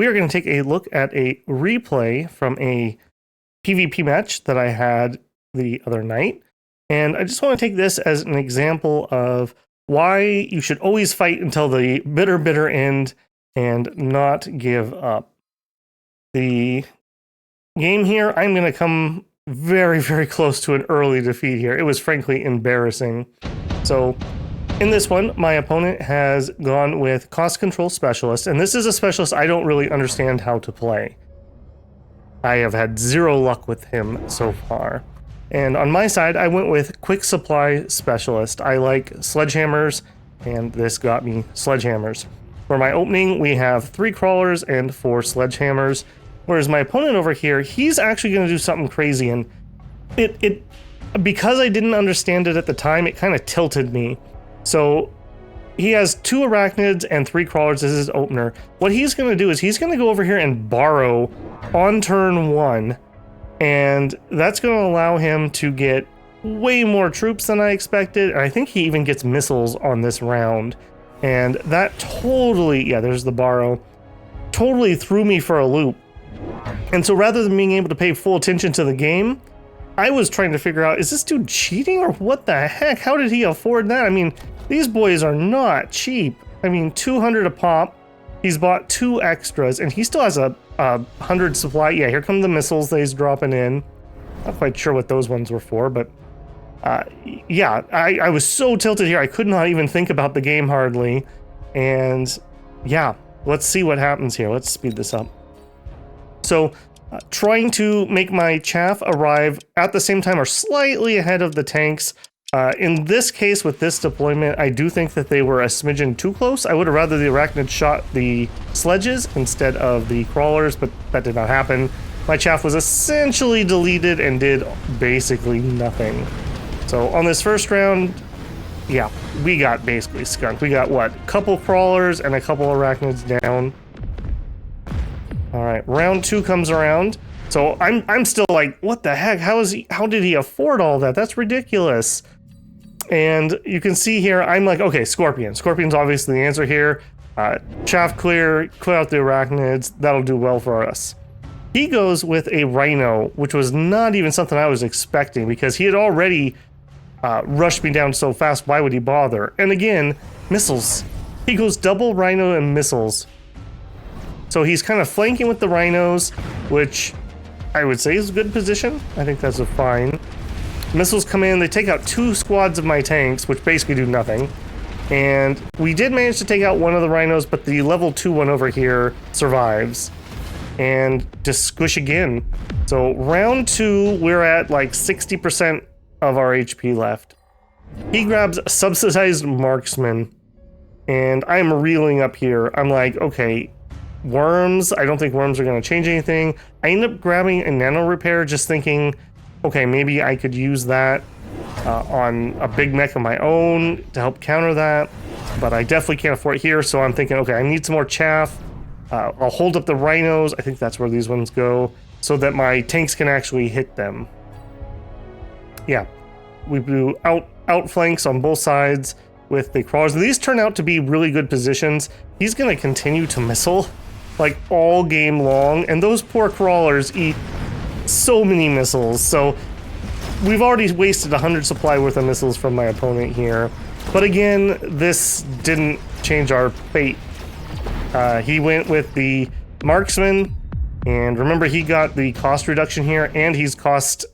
we are going to take a look at a replay from a PvP match that I had the other night. And I just want to take this as an example of why you should always fight until the bitter end and not give up. The game here, I'm going to come very close to an early defeat here. It was frankly embarrassing. So in this one, my opponent has gone with Cost Control Specialist, and this is a specialist I don't really understand how to play. I have had zero luck with him so far. And on my side, I went with Quick Supply Specialist. I like sledgehammers, and this got me sledgehammers. For my opening, we have 3 crawlers and 4 sledgehammers, whereas my opponent over here, he's actually going to do something crazy, and because I didn't understand it at the time, it kind of tilted me. So he has 2 arachnids and 3 crawlers as his opener. What he's going to do is he's going to go over here and borrow on turn 1, and that's going to allow him to get way more troops than I expected, and I think he even gets missiles on this round. And that totally, yeah, there's the borrow, totally threw me for a loop. And so rather than being able to pay full attention to the game, I was trying to figure out, is this dude cheating or what the heck? How did he afford that? I mean, these boys are not cheap. I mean, 200 a pop. He's bought 2 extras, and he still has a 100 supply. Yeah, here come the missiles that he's dropping in. Not quite sure what those ones were for, but yeah, I was so tilted here. I could not even think about the game hardly. And yeah, let's see what happens here. Let's speed this up. So trying to make my chaff arrive at the same time or slightly ahead of the tanks. In this case, with this deployment, I do think that they were a smidgen too close. I would have rather the arachnid shot the sledges instead of the crawlers, but that did not happen. My chaff was essentially deleted and did basically nothing. So on this first round, yeah, we got basically skunked. We got what? A couple crawlers and a couple arachnids down. All right, round 2 comes around. So I'm still like, what the heck? How did he afford all that? That's ridiculous. And you can see here, I'm like, okay, Scorpion. Scorpion's obviously the answer here. Chaff clear out the arachnids. That'll do well for us. He goes with a Rhino, which was not even something I was expecting because he had already rushed me down so fast. Why would he bother? And again, missiles. He goes double Rhino and missiles. So he's kind of flanking with the Rhinos, which I would say is a good position. I think that's a fine. Missiles come in, they take out 2 squads of my tanks, which basically do nothing. And we did manage to take out one of the Rhinos, but the level 2 one over here survives. And just squish again. So round 2, we're at like 60% of our HP left. He grabs a subsidized marksman, and I'm reeling up here. I'm like, okay, worms, I don't think worms are going to change anything. I end up grabbing a nano repair, just thinking, okay, maybe I could use that on a big mech of my own to help counter that, but I definitely can't afford it here, so I'm thinking, okay, I need some more chaff. I'll hold up the Rhinos, I think that's where these ones go, so that my tanks can actually hit them. Yeah, we do outflanks on both sides with the crawlers. These turn out to be really good positions. He's going to continue to missile like all game long, and those poor crawlers eat so many missiles. So we've already wasted 100 supply worth of missiles from my opponent here. But again, this didn't change our fate. He went with the marksman, and remember, he got the cost reduction here, and he's cost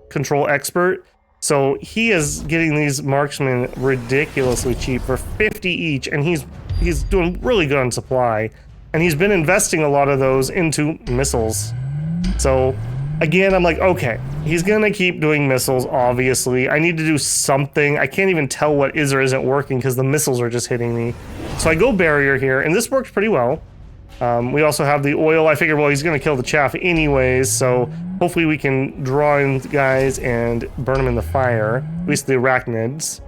control expert. So he is getting these marksmen ridiculously cheap for 50 each, and he's doing really good on supply. And he's been investing a lot of those into missiles. So again, I'm like, okay, he's gonna keep doing missiles, obviously. I need to do something. I can't even tell what is or isn't working because the missiles are just hitting me. So I go barrier here, and this works pretty well. We also have the oil. I figured, well, he's gonna kill the chaff anyways, so hopefully we can draw in the guys and burn them in the fire, at least the arachnids.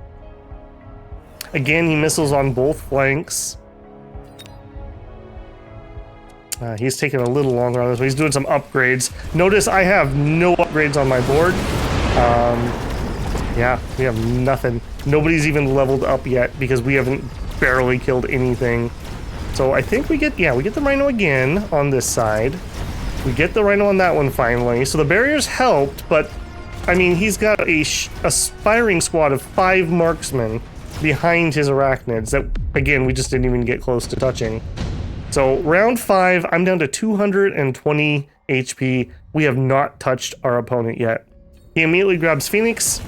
Again, he missiles on both flanks. He's taking a little longer on this one. He's doing some upgrades. Notice I have no upgrades on my board. Yeah, we have nothing. Nobody's even leveled up yet because we haven't barely killed anything. So I think we get the rhino again on this side. We get the rhino on that one finally. So the barriers helped, but I mean, he's got a firing squad of 5 marksmen behind his arachnids that, again, we just didn't even get close to touching. So round 5, I'm down to 220 HP. We have not touched our opponent yet. He immediately grabs Phoenix.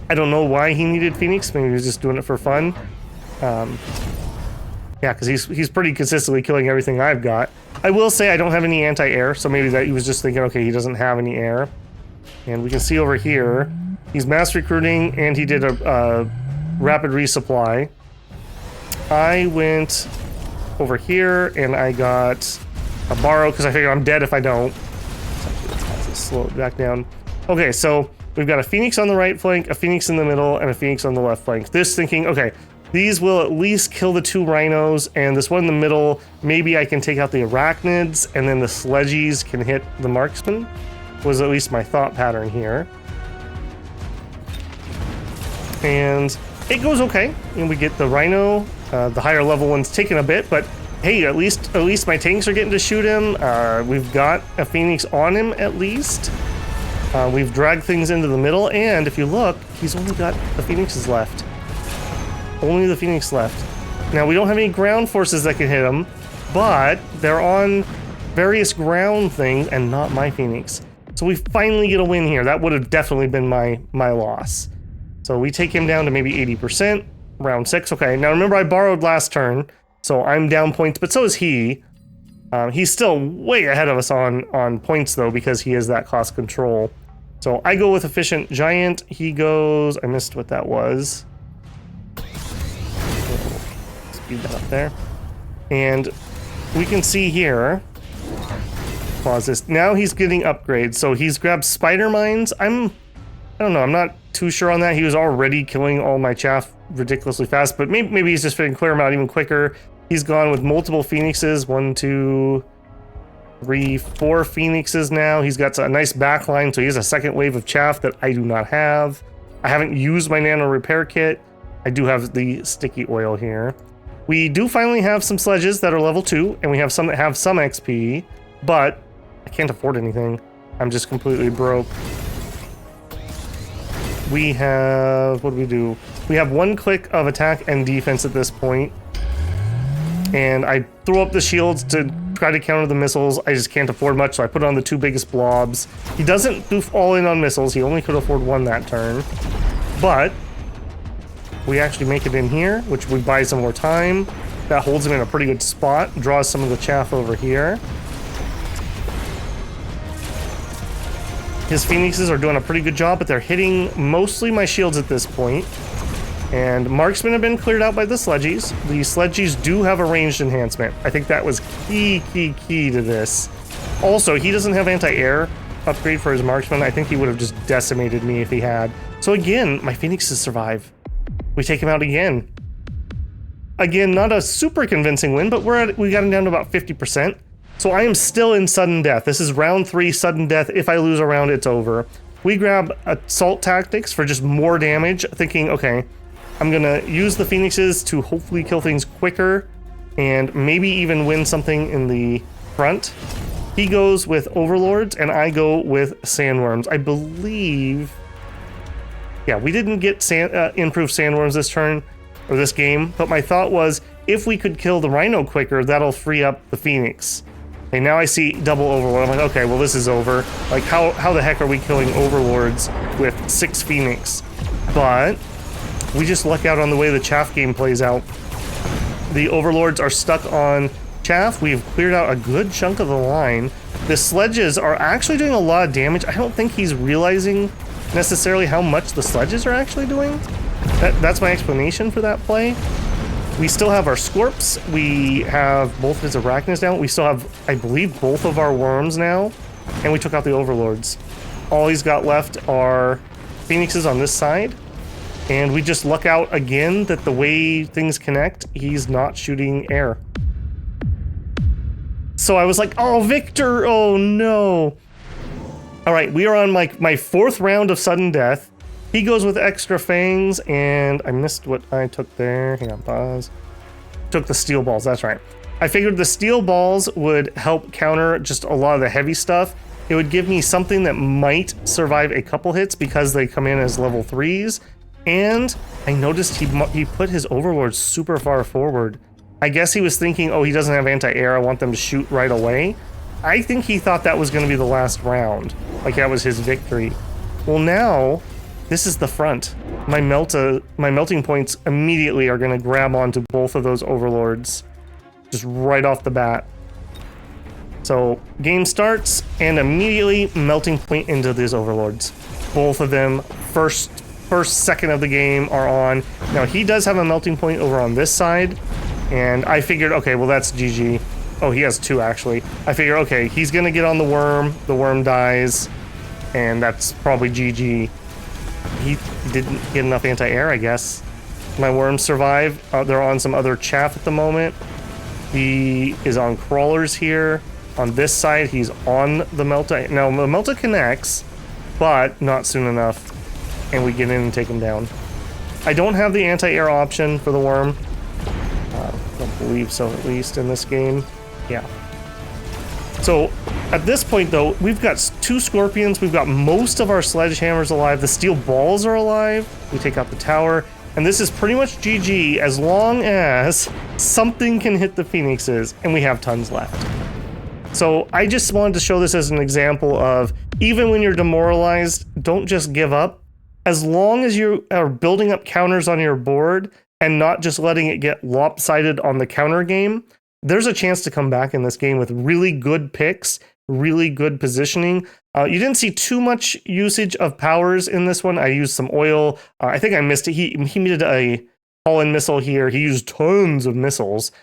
I don't know why he needed Phoenix. Maybe he was just doing it for fun. Yeah, because he's pretty consistently killing everything I've got. I will say I don't have any anti-air, so maybe that he was just thinking, okay, he doesn't have any air. And we can see over here, he's mass recruiting, and he did a rapid resupply. I went over here, and I got a borrow, because I figure I'm dead if I don't. Let's slow it back down. Okay, so we've got a Phoenix on the right flank, a Phoenix in the middle, and a Phoenix on the left flank. This thinking, okay, these will at least kill the 2 rhinos, and this one in the middle, maybe I can take out the arachnids, and then the sledgies can hit the marksman, was at least my thought pattern here. And it goes okay, and we get the rhino, the higher level one's taking a bit, but hey, at least my tanks are getting to shoot him. We've got a Phoenix on him at least. We've dragged things into the middle, and if you look, he's only got the Phoenixes left. Only the Phoenix left. Now, we don't have any ground forces that can hit him, but they're on various ground things and not my Phoenix. So we finally get a win here. That would have definitely been my loss. So we take him down to maybe 80%. Round 6. Okay, now remember I borrowed last turn, so I'm down points, but so is he. He's still way ahead of us on points, though, because he has that cost control. So I go with Efficient Giant. He goes... I missed what that was. Speed that up there. And we can see here... Pause this. Now he's getting upgrades. So he's grabbed Spider Mines. I don't know. I'm not too sure on that. He was already killing all my chaff ridiculously fast, but maybe he's just figuring clear him out even quicker. He's gone with multiple Phoenixes. 1, 2, 3, 4 Phoenixes now. He's got a nice backline, so he has a second wave of chaff that I do not have. I haven't used my nano repair kit. I do have the sticky oil here. We do finally have some sledges that are level 2, and we have some that have some XP, but I can't afford anything. I'm just completely broke. We have... what do we do? We have 1 click of attack and defense at this point. And I throw up the shields to try to counter the missiles. I just can't afford much, so I put on the 2 biggest blobs. He doesn't do all in on missiles. He only could afford 1 that turn. But we actually make it in here, which we buy some more time. That holds him in a pretty good spot. Draws some of the chaff over here. His Phoenixes are doing a pretty good job, but they're hitting mostly my shields at this point. And marksmen have been cleared out by the sledgies. The sledgies do have a ranged enhancement. I think that was key to this. Also, he doesn't have anti-air upgrade for his marksman. I think he would have just decimated me if he had. So again, my Phoenixes survive. We take him out again. Again, not a super convincing win, but we got him down to about 50%. So I am still in sudden death. This is round 3 sudden death. If I lose a round, it's over. We grab assault tactics for just more damage, thinking, okay, I'm gonna use the Phoenixes to hopefully kill things quicker and maybe even win something in the front. He goes with Overlords and I go with Sandworms. I believe... yeah, we didn't get improved Sandworms this turn, or this game, but my thought was, if we could kill the Rhino quicker, that'll free up the Phoenix. Okay, now I see double Overlord. I'm like, okay, well this is over. Like, how the heck are we killing Overlords with 6 Phoenix? But we just luck out on the way the chaff game plays out. The Overlords are stuck on chaff. We've cleared out a good chunk of the line. The sledges are actually doing a lot of damage. I don't think he's realizing necessarily how much the sledges are actually doing. That's my explanation for that play. We still have our Scorps. We have both his Arachnids down. We still have, I believe, both of our Worms now. And we took out the Overlords. All he's got left are Phoenixes on this side. And we just luck out again that the way things connect, he's not shooting air. So I was like, oh, Victor, oh no. All right, we are on my 4th round of sudden death. He goes with extra fangs, and I missed what I took there. Hang on, pause. took the steel balls, that's right. I figured the steel balls would help counter just a lot of the heavy stuff. It would give me something that might survive a couple hits because they come in as level 3s. And I noticed he put his overlords super far forward. I guess he was thinking, oh, he doesn't have anti-air, I want them to shoot right away. I think he thought that was going to be the last round, like that was his victory. Well, now this is the front. My melting points immediately are going to grab onto both of those overlords, just right off the bat. So game starts and immediately melting point into these overlords. Both of them, first second of the game are on. Now he does have a melting point over on this side, and I figured, okay, well that's GG. Oh, he has 2 actually. I figure, okay, he's gonna get on the worm dies, and that's probably GG. He didn't get enough anti-air, I guess. My worms survive. They're on some other chaff at the moment. He is on crawlers here. On this side, he's on the Melta. Now, the Melta connects, but not soon enough. And we get in and take him down. I don't have the anti-air option for the worm. I don't believe so, at least in this game. Yeah. So, at this point, though, we've got 2 scorpions. We've got most of our sledgehammers alive. The steel balls are alive. We take out the tower. And this is pretty much GG as long as something can hit the phoenixes, and we have tons left. So I just wanted to show this as an example of, even when you're demoralized, don't just give up. As long as you are building up counters on your board and not just letting it get lopsided on the counter game, there's a chance to come back in this game with really good picks, really good positioning. You didn't see too much usage of powers in this one. I used some oil. I think I missed it. He needed a call-in missile here. He used tons of missiles.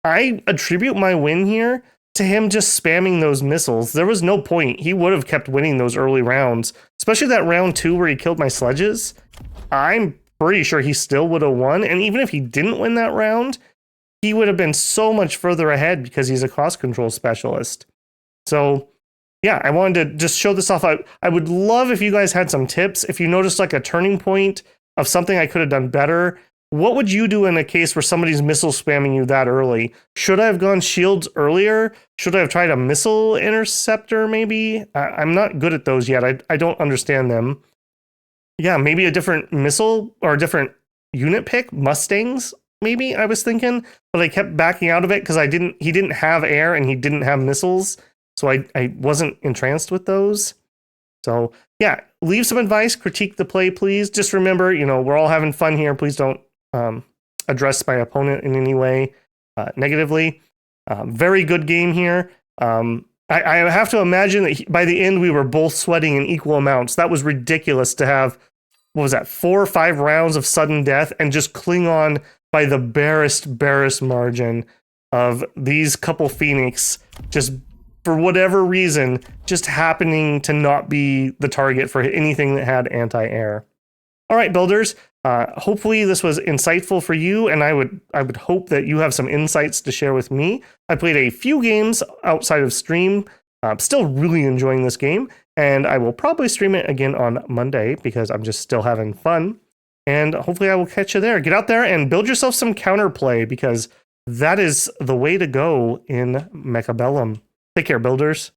I attribute my win here to him just spamming those missiles. There was no point. He would have kept winning those early rounds, especially that round 2 where he killed my sledges. I'm pretty sure he still would have won. And even if he didn't win that round, he would have been so much further ahead because he's a cost control specialist. So yeah, I wanted to just show this off. I would love if you guys had some tips. If you noticed like a turning point of something I could have done better, what would you do in a case where somebody's missile spamming you that early? Should I have gone shields earlier? Should I have tried a missile interceptor maybe? I'm not good at those yet. I don't understand them. Yeah, maybe a different missile or a different unit pick. Mustangs, maybe, I was thinking. But I kept backing out of it because he didn't have air and he didn't have missiles. So I wasn't entranced with those. So yeah, leave some advice, critique the play, please. Just remember, we're all having fun here. Please don't address my opponent in any way negatively. Very good game here. I have to imagine that by the end we were both sweating in equal amounts. That was ridiculous to have, 4 or 5 rounds of sudden death and just cling on by the barest margin of these couple Phoenix just for whatever reason just happening to not be the target for anything that had anti-air. All right, builders. Hopefully this was insightful for you, and I would hope that you have some insights to share with me. I played a few games outside of stream. I'm still really enjoying this game, and I will probably stream it again on Monday because I'm just still having fun. And hopefully I will catch you there. Get out there and build yourself some counterplay because that is the way to go in Mechabellum. Take care, builders.